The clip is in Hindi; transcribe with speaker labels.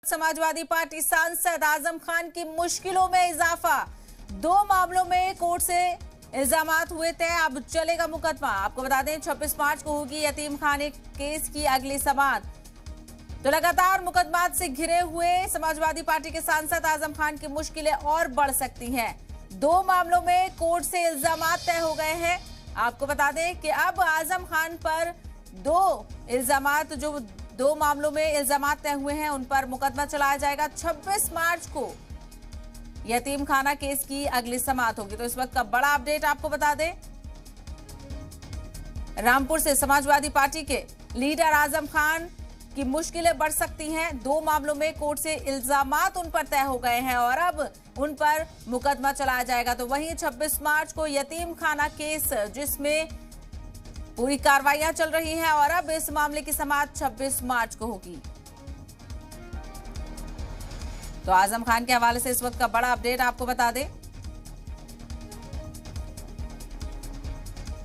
Speaker 1: समाजवादी पार्टी सांसद आजम खान की मुश्किलों में इजाफा। 2 मामलों में कोर्ट से इल्जामात हुए थे, अब चलेगा मुकदमा। आपको बता दें 26 मार्च को होगी यतीम खाने केस की अगली समाअत। तो लगातार मुकदमात से घिरे हुए समाजवादी पार्टी के सांसद आजम खान की मुश्किलें और बढ़ सकती हैं। 2 मामलों में कोर्ट से इल्जामात तय हो गए हैं। आपको बता दें कि अब आजम खान पर 2 मामलों में इल्जामात तय हुए हैं, उन पर मुकदमा चलाया जाएगा। 26 मार्च को यतीम खाना केस की अगली समाअत होगी। तो इस वक्त का बड़ा अपडेट आपको बता दें, रामपुर से समाजवादी पार्टी के लीडर आजम खान की मुश्किलें बढ़ सकती हैं। 2 मामलों में कोर्ट से इल्जामात उन पर तय हो गए हैं और अब उन पर मुकदमा चलाया जाएगा। तो वहीं 26 मार्च को यतीम खाना केस, जिसमें पूरी कार्रवाइयां चल रही हैं, और अब इस मामले की समाअत 26 मार्च को होगी। तो आजम खान के हवाले से इस वक्त का बड़ा अपडेट आपको बता दें।